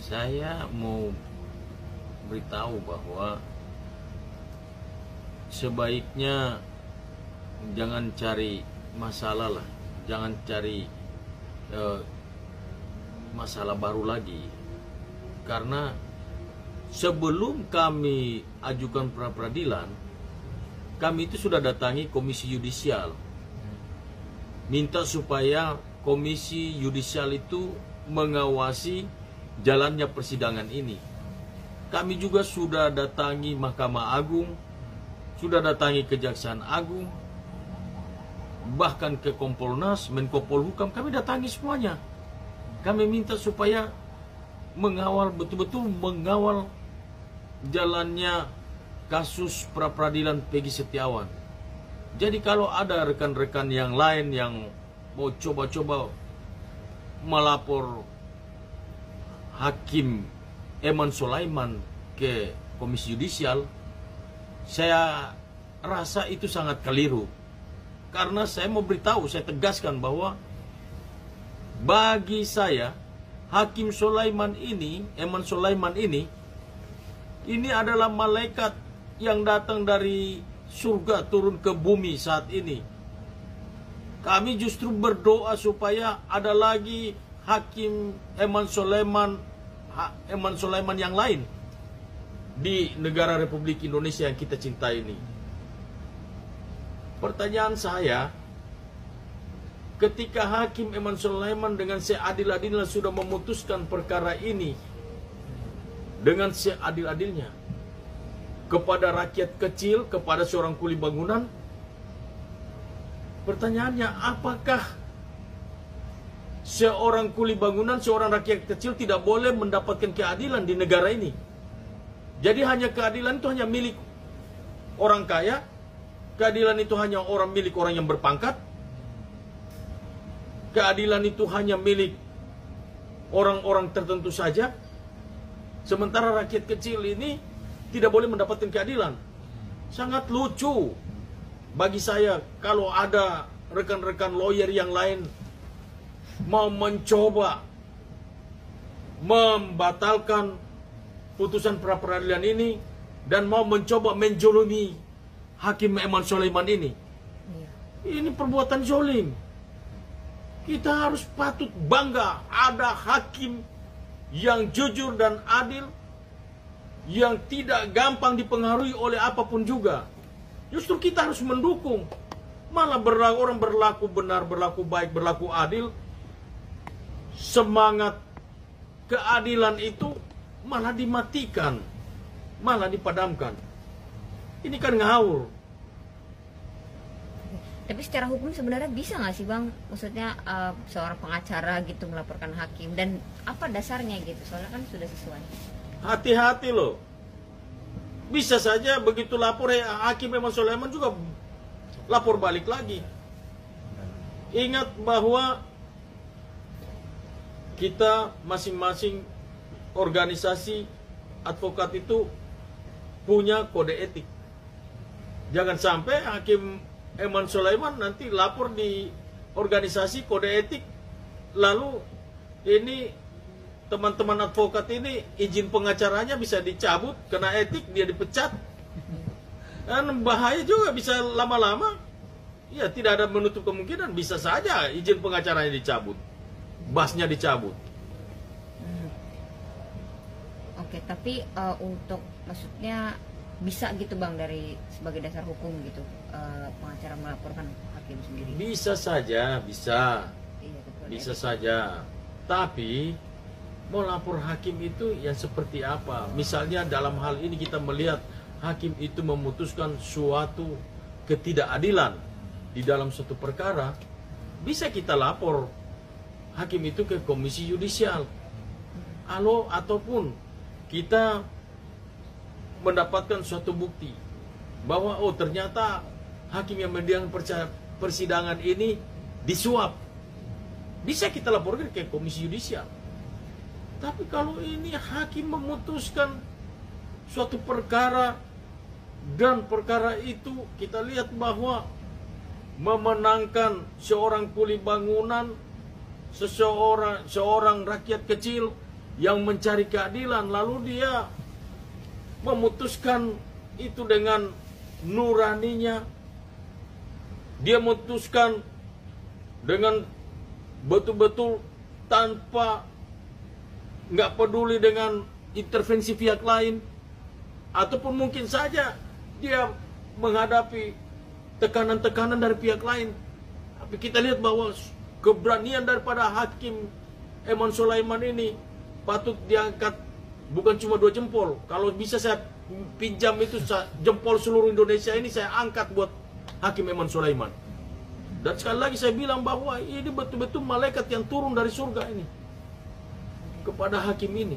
Saya mau beritahu bahwa sebaiknya jangan cari masalah lah, jangan cari masalah baru lagi. Karena sebelum kami ajukan pra peradilan, kami itu sudah datangi komisi yudisial, minta supaya komisi yudisial itu mengawasi jalannya persidangan ini. Kami juga sudah datangi Mahkamah Agung, sudah datangi Kejaksaan Agung, bahkan ke Kompolnas, Menko Polhukam, kami datangi semuanya. Kami minta supaya mengawal, betul-betul mengawal jalannya kasus pra peradilan Peggy Setiawan. Jadi kalau ada rekan-rekan yang lain yang mau coba-coba melapor Hakim Eman Sulaiman ke Komisi Yudisial, saya rasa itu sangat keliru. Karena saya mau beritahu, saya tegaskan bahwa bagi saya Hakim Sulaiman ini, Eman Sulaiman ini adalah malaikat yang datang dari surga turun ke bumi saat ini. Kami justru berdoa supaya ada lagi Hakim Eman Sulaiman yang lain di negara Republik Indonesia yang kita cintai ini. Pertanyaan saya, ketika Hakim Eman Sulaiman dengan seadil-adilnya sudah memutuskan perkara ini dengan seadil-adilnya kepada rakyat kecil, kepada seorang kuli bangunan, pertanyaannya, apakah seorang kuli bangunan, seorang rakyat kecil tidak boleh mendapatkan keadilan di negara ini? Jadi hanya keadilan itu hanya milik orang kaya? Keadilan itu hanya milik orang yang berpangkat? Keadilan itu hanya milik orang-orang tertentu saja? Sementara rakyat kecil ini tidak boleh mendapatkan keadilan. Sangat lucu bagi saya kalau ada rekan-rekan lawyer yang lain mau mencoba membatalkan putusan pra peradilan ini dan mau mencoba menjolimi Hakim Eman Sulaiman ini. Ini perbuatan zolim. Kita harus patut bangga ada hakim yang jujur dan adil, yang tidak gampang dipengaruhi oleh apapun juga. Justru kita harus mendukung. Malah orang berlaku benar, berlaku baik, berlaku adil, semangat keadilan itu malah dimatikan, malah dipadamkan. Ini kan ngawur. Tapi secara hukum sebenarnya bisa nggak sih Bang? Maksudnya seorang pengacara gitu melaporkan hakim, dan apa dasarnya gitu? Soalnya kan sudah sesuai. Hati-hati loh. Bisa saja begitu lapor Hakim Eman Sulaiman juga lapor balik lagi. Ingat bahwa kita masing-masing organisasi advokat itu punya kode etik. Jangan sampai Hakim Eman Sulaiman nanti lapor di organisasi kode etik, lalu ini teman-teman advokat ini izin pengacaranya bisa dicabut, kena etik, dia dipecat. Dan bahaya juga, bisa lama-lama ya tidak ada menutup kemungkinan bisa saja izin pengacaranya dicabut, basnya dicabut. Oke, tapi untuk maksudnya bisa gitu Bang dari sebagai dasar hukum gitu pengacara melaporkan hakim sendiri? Bisa saja, bisa. Iya, betul, bisa saja. Tapi mau lapor hakim itu yang seperti apa? Misalnya dalam hal ini kita melihat hakim itu memutuskan suatu ketidakadilan di dalam suatu perkara, bisa kita lapor hakim itu ke Komisi Yudisial. Ataupun kita mendapatkan suatu bukti bahwa oh ternyata hakim yang mendiang persidangan ini disuap, bisa kita laporkan ke Komisi Yudisial. Tapi kalau ini hakim memutuskan suatu perkara dan perkara itu kita lihat bahwa memenangkan seorang kuli bangunan, seorang rakyat kecil yang mencari keadilan, lalu dia memutuskan itu dengan nuraninya. Dia memutuskan dengan betul-betul tanpa nggak peduli dengan intervensi pihak lain, ataupun mungkin saja dia menghadapi tekanan-tekanan dari pihak lain. Tapi kita lihat bahwa keberanian daripada Hakim Eman Sulaiman ini patut diangkat, bukan cuma 2 jempol. Kalau bisa saya pinjam itu jempol seluruh Indonesia ini saya angkat buat Hakim Eman Sulaiman. Dan sekali lagi saya bilang bahwa ini betul-betul malaikat yang turun dari surga ini kepada hakim ini.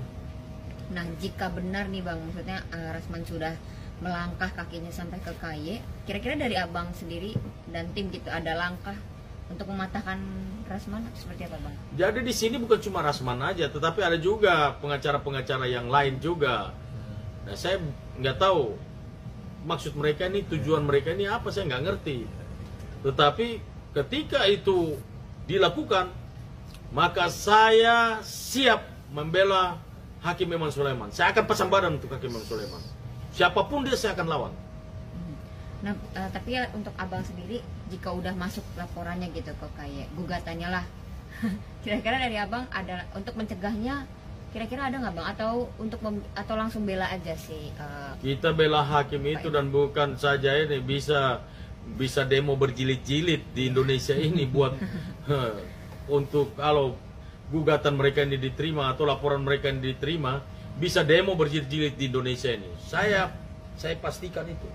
Nah, jika benar nih Bang, maksudnya Rasman sudah melangkah kakinya sampai ke KY, kira-kira dari Abang sendiri dan tim gitu ada langkah untuk mematahkan Rasman seperti apa Bang? Jadi di sini bukan cuma Rasman aja, tetapi ada juga pengacara-pengacara yang lain juga. Nah, saya nggak tahu maksud mereka ini, tujuan mereka ini apa, saya nggak ngerti. Tetapi ketika itu dilakukan, maka saya siap membela Hakim Eman Sulaiman. Saya akan pasang badan untuk Hakim Eman Sulaiman. Siapapun dia, saya akan lawan. Nah, tapi ya untuk Abang sendiri, jika udah masuk laporannya gitu ke KY, gugatannya lah, kira-kira dari Abang ada untuk mencegahnya, kira-kira ada nggak Bang? Atau untuk atau langsung bela aja sih? Kita bela hakim itu, dan bukan saja ini, bisa demo berjilid-jilid di Indonesia ini buat untuk kalau gugatan mereka ini diterima atau laporan mereka ini diterima, bisa demo berjilid-jilid di Indonesia ini. Saya pastikan itu.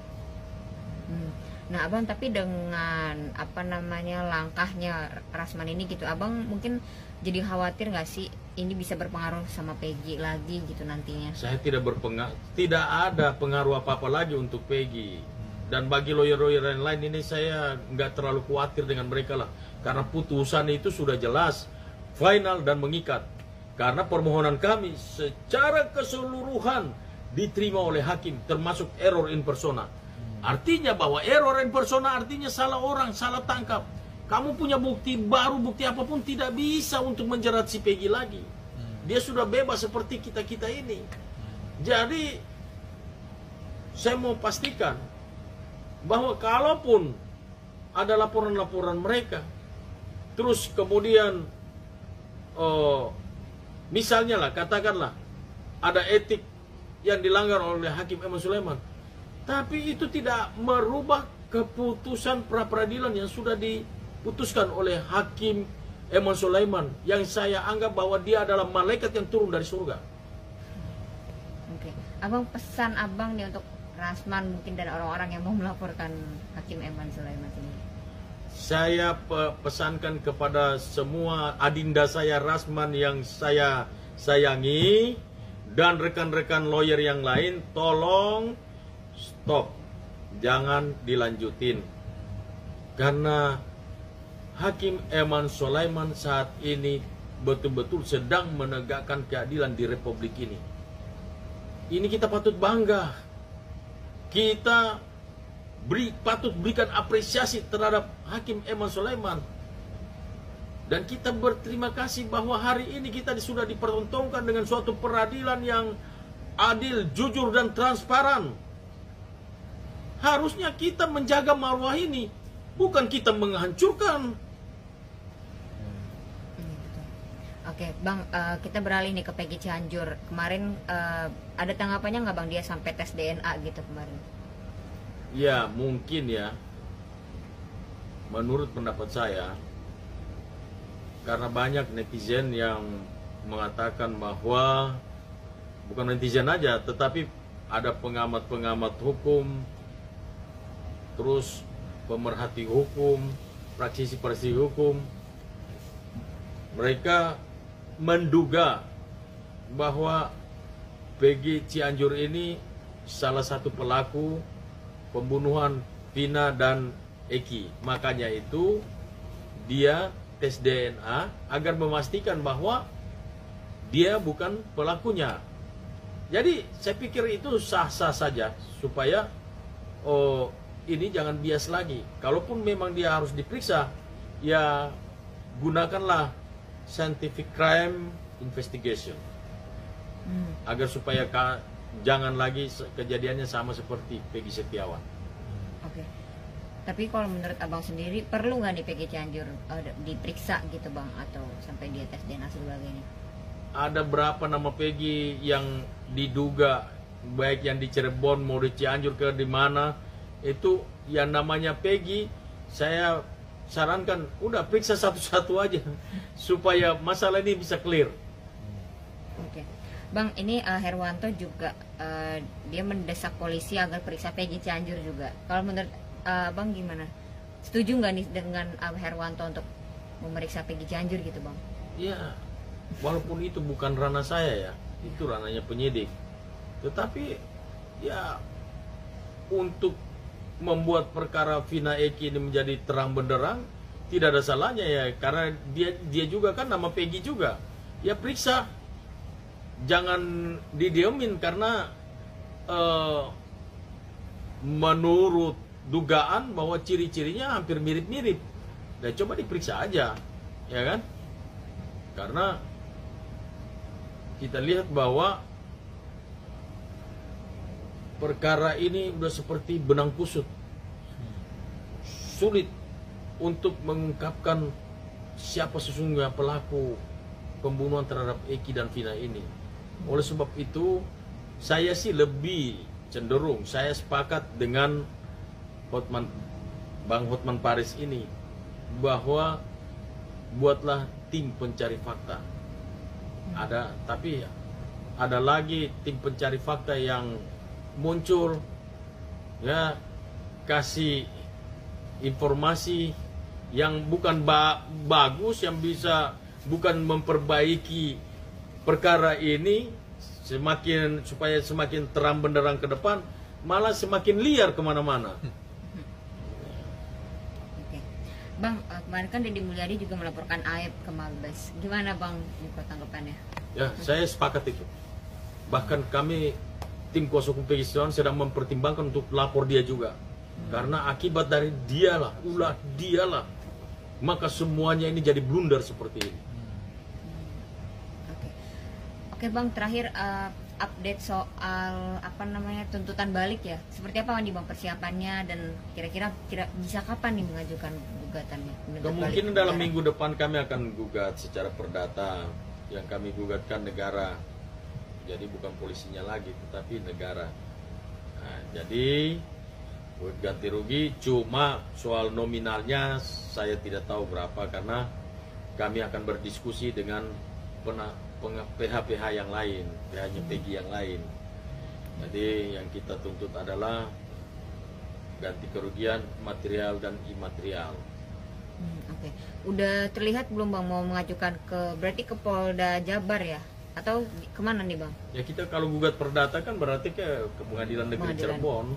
Nah Abang, tapi dengan apa namanya langkahnya Rasman ini gitu, Abang mungkin jadi khawatir nggak sih ini bisa berpengaruh sama Peggy lagi gitu nantinya? Saya tidak ada pengaruh apa-apa lagi untuk Peggy. Dan bagi lawyer-lawyer yang lain ini, saya nggak terlalu khawatir dengan mereka lah, karena putusan itu sudah jelas, final dan mengikat. Karena permohonan kami secara keseluruhan diterima oleh hakim, termasuk error in persona. Artinya bahwa error in persona artinya salah orang, salah tangkap. Kamu punya bukti baru, bukti apapun tidak bisa untuk menjerat si Peggy lagi. Dia sudah bebas seperti kita-kita ini. Jadi saya mau pastikan bahwa kalaupun ada laporan-laporan mereka, terus kemudian misalnya lah, katakanlah ada etik yang dilanggar oleh Hakim Eman Sulaiman, tapi itu tidak merubah keputusan pra-peradilan yang sudah diputuskan oleh Hakim Eman Sulaiman, yang saya anggap bahwa dia adalah malaikat yang turun dari surga. Oke, Abang, pesan Abang nih untuk Rasman mungkin dan orang-orang yang mau melaporkan Hakim Eman Sulaiman ini. Saya pesankan kepada semua adinda saya Rasman yang saya sayangi, dan rekan-rekan lawyer yang lain, tolong stop, jangan dilanjutin. Karena Hakim Eman Sulaiman saat ini betul-betul sedang menegakkan keadilan di Republik ini. Ini kita patut bangga. Kita patut berikan apresiasi terhadap Hakim Eman Sulaiman. Dan kita berterima kasih bahwa hari ini kita sudah dipertontonkan dengan suatu peradilan yang adil, jujur, dan transparan. Harusnya kita menjaga marwah ini, bukan kita menghancurkan. Oke, Bang, kita beralih nih ke Peggy Cianjur. Kemarin ada tanggapannya nggak Bang, dia sampai tes DNA gitu kemarin? Ya, mungkin ya. Menurut pendapat saya, karena banyak netizen yang mengatakan bahwa, bukan netizen aja, tetapi ada pengamat-pengamat hukum, terus pemerhati hukum, praktisi-praktisi hukum, mereka menduga bahwa Peggy Cianjur ini salah satu pelaku pembunuhan Vina dan Eki. Makanya itu dia tes DNA agar memastikan bahwa dia bukan pelakunya. Jadi saya pikir itu sah-sah saja, supaya ini jangan bias lagi. Kalaupun memang dia harus diperiksa, ya gunakanlah scientific crime investigation. agar supaya jangan lagi kejadiannya sama seperti Peggy Setiawan. Oke. Tapi kalau menurut abang sendiri perlu nggak nih Peggy Cianjur diperiksa gitu bang, atau sampai dia tes DNA sebagainya? Ada berapa nama Peggy yang diduga, baik yang di Cirebon mau di Cianjur ke di mana, itu yang namanya Peggy, saya sarankan udah periksa satu-satu aja supaya masalah ini bisa clear. Oke. Bang, ini Herwanto juga dia mendesak polisi agar periksa Peggy Cianjur juga. Kalau menurut Bang gimana? Setuju nggak nih dengan Herwanto untuk memeriksa Peggy Cianjur gitu bang? Ya, walaupun itu bukan ranah saya ya, itu ranahnya penyidik. Tetapi ya untuk membuat perkara Vina Eki ini menjadi terang benderang tidak ada salahnya ya, karena dia juga kan nama Peggy juga. Ya periksa, jangan didiemin karena menurut dugaan bahwa ciri-cirinya hampir mirip-mirip. Dan coba diperiksa aja, ya kan? Karena kita lihat bahwa perkara ini udah seperti benang kusut. Sulit untuk mengungkapkan siapa sesungguhnya pelaku pembunuhan terhadap Eki dan Vina ini. Oleh sebab itu, saya sih lebih cenderung, saya sepakat dengan Bang Hotman Paris ini, bahwa buatlah tim pencari fakta. Tapi ada lagi tim pencari fakta yang muncul, ya, kasih informasi yang bukan bagus, yang bisa bukan memperbaiki perkara ini supaya semakin terang benderang ke depan, malah semakin liar kemana-mana. Bang, kemarin kan Deddy Mulyadi juga melaporkan Aib ke Mabes. Gimana Bang tanggapannya? Ya, saya sepakat itu. Bahkan kami tim kuasa hukum Peggy Setiawan sedang mempertimbangkan untuk lapor dia juga. Karena akibat dari dialah, maka semuanya ini jadi blunder seperti ini. Oke Bang, terakhir update soal tuntutan balik ya. Seperti apa nih Bang persiapannya, dan kira-kira bisa kapan nih mengajukan gugatannya? Kemungkinan dalam minggu depan kami akan gugat secara perdata. Yang kami gugatkan negara, jadi bukan polisinya lagi, tetapi negara. Nah, jadi buat ganti rugi, cuma soal nominalnya saya tidak tahu berapa, karena kami akan berdiskusi dengan PH-PH yang lain, PH-nya Peggy yang lain. Jadi yang kita tuntut adalah ganti kerugian material dan imaterial. Oke. Udah terlihat belum Bang mau mengajukan berarti ke Polda Jabar ya? Atau kemana nih Bang? Ya kita kalau gugat perdata kan berarti ke Pengadilan Negeri Cirebon.